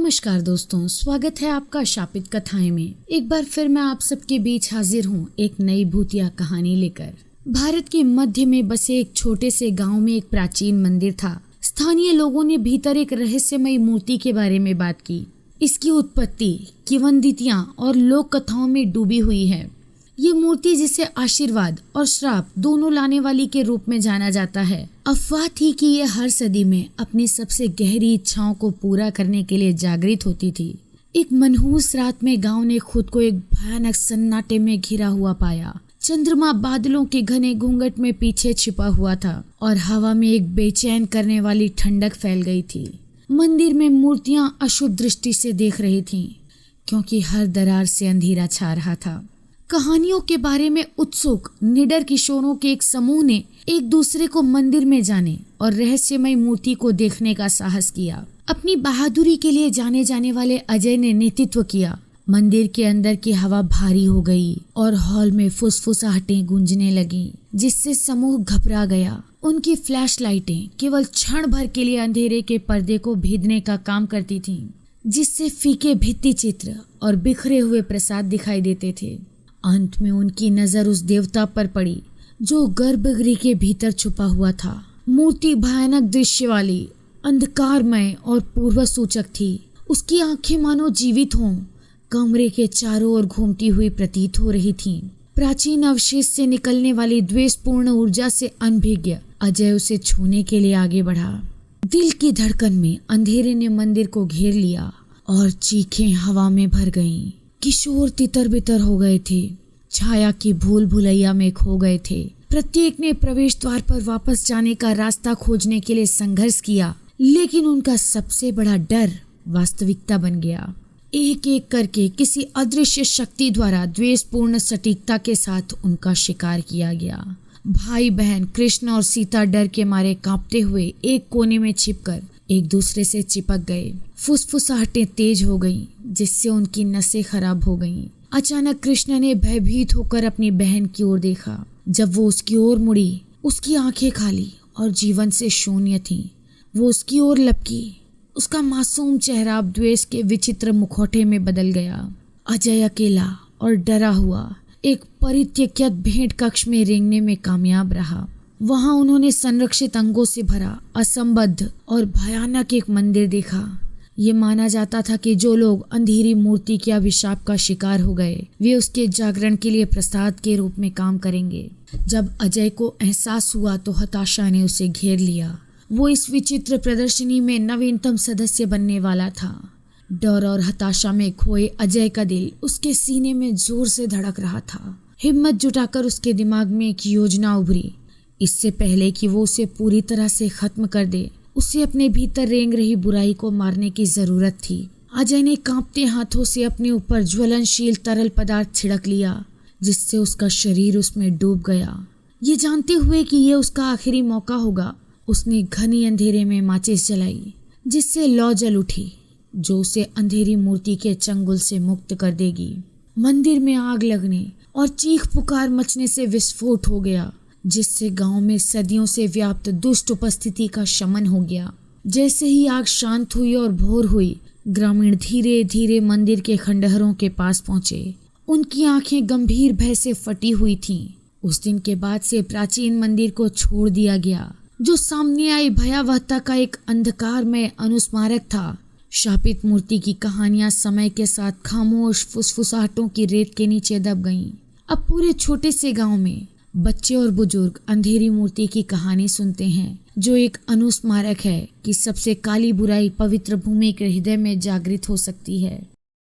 नमस्कार दोस्तों, स्वागत है आपका शापित कथाएं में। एक बार फिर मैं आप सबके बीच हाजिर हूँ एक नई भूतिया कहानी लेकर। भारत के मध्य में बसे एक छोटे से गांव में एक प्राचीन मंदिर था। स्थानीय लोगों ने भीतर एक रहस्यमयी मूर्ति के बारे में बात की। इसकी उत्पत्ति किंवदंतियां और लोक कथाओं में डूबी हुई है। ये मूर्ति जिसे आशीर्वाद और श्राप दोनों लाने वाली के रूप में जाना जाता है। अफवाह थी कि ये हर सदी में अपनी सबसे गहरी इच्छाओं को पूरा करने के लिए जागृत होती थी। एक मनहूस रात में गांव ने खुद को एक भयानक सन्नाटे में घिरा हुआ पाया। चंद्रमा बादलों के घने घूंघट में पीछे छिपा हुआ था और हवा में एक बेचैन करने वाली ठंडक फैल गई थी। मंदिर में मूर्तियां अशुभ दृष्टि से देख रही थीं, क्योंकि हर दरार से अंधेरा छा रहा था। कहानियों के बारे में उत्सुक निडर किशोरों के एक समूह ने एक दूसरे को मंदिर में जाने और रहस्यमय मूर्ति को देखने का साहस किया। अपनी बहादुरी के लिए जाने जाने वाले अजय ने नेतृत्व किया। मंदिर के अंदर की हवा भारी हो गई और हॉल में फुसफुसाहटें गूंजने लगीं, जिससे समूह घबरा गया। उनकी फ्लैश लाइटें केवल क्षण भर के लिए अंधेरे के पर्दे को भेदने का काम करती थीं, जिससे फीके भित्ति चित्र और बिखरे हुए प्रसाद दिखाई देते थे। अंत में उनकी नजर उस देवता पर पड़ी जो गर्भगृह के भीतर छुपा हुआ था। मूर्ति भयानक दृश्य वाली, अंधकारमय और पूर्व सूचक थी। उसकी आंखें मानो जीवित हों, कमरे के चारों ओर घूमती हुई प्रतीत हो रही थीं। प्राचीन अवशेष से निकलने वाली द्वेषपूर्ण ऊर्जा से अनभिज्ञ अजय उसे छूने के लिए आगे बढ़ा। दिल की धड़कन में अंधेरे ने मंदिर को घेर लिया और चीखें हवा में भर गईं। किशोर तितर बितर हो गए थे, छाया की भूल भुलैया में खो गए थे। प्रत्येक ने प्रवेश द्वार पर वापस जाने का रास्ता खोजने के लिए संघर्ष किया, लेकिन उनका सबसे बड़ा डर वास्तविकता बन गया। एक एक करके किसी अदृश्य शक्ति द्वारा द्वेषपूर्ण सटीकता के साथ उनका शिकार किया गया। भाई बहन कृष्ण और सीता डर के मारे कांपते हुए एक कोने में छिपकर एक दूसरे से चिपक गए। फुसफुसाहटें तेज हो गईं, जिससे उनकी नसें खराब हो गईं। अचानक कृष्ण ने भयभीत होकर अपनी बहन की ओर देखा। जब वो उसकी ओर मुड़ी, उसकी आंखें खाली और जीवन से शून्य थीं। वो उसकी ओर लपकी, उसका मासूम चेहरा अब द्वेष के विचित्र मुखौटे में बदल गया। अजय अकेला और डरा हुआ एक परित्यक्त भेंट कक्ष में रेंगने में कामयाब रहा। वहां उन्होंने संरक्षित अंगों से भरा, असंबद्ध और भयानक एक मंदिर देखा। ये माना जाता था कि जो लोग अंधेरी मूर्ति के अभिशाप का शिकार हो गए, वे उसके जागरण के लिए प्रसाद के रूप में काम करेंगे। जब अजय को एहसास हुआ तो हताशा ने उसे घेर लिया। वो इस विचित्र प्रदर्शनी में नवीनतम सदस्य बनने वाला था। डर और हताशा में खोए अजय का दिल उसके सीने में जोर से धड़क रहा था। हिम्मत जुटाकर उसके दिमाग में एक योजना उभरी। इससे पहले कि वो उसे पूरी तरह से खत्म कर दे, उसे अपने भीतर रेंग रही बुराई को मारने की जरूरत थी। अजय ने कांपते हाथों से अपने ऊपर ज्वलनशील तरल पदार्थ छिड़क लिया, जिससे उसका शरीर उसमें डूब गया। ये जानते हुए कि ये उसका आखिरी मौका होगा, उसने घने अंधेरे में माचिस जलाई, जिससे लौ जल उठी, जो उसे अंधेरी मूर्ति के चंगुल से मुक्त कर देगी। मंदिर में आग लगने और चीख पुकार मचने से विस्फोट हो गया, जिससे गांव में सदियों से व्याप्त दुष्ट उपस्थिति का शमन हो गया। जैसे ही आग शांत हुई और भोर हुई, ग्रामीण धीरे धीरे मंदिर के खंडहरों के पास पहुंचे। उनकी आंखें गंभीर भय से फटी हुई थीं। उस दिन के बाद से प्राचीन मंदिर को छोड़ दिया गया, जो सामने आई भयावहता का एक अंधकारमय अनुस्मारक था। शापित मूर्ति की कहानियां समय के साथ खामोश फुसफुसाहटों की रेत के नीचे दब गईं। अब पूरे छोटे से गांव में बच्चे और बुजुर्ग अंधेरी मूर्ति की कहानी सुनते हैं, जो एक अनुस्मारक है कि सबसे काली बुराई पवित्र भूमि के हृदय में जागृत हो सकती है।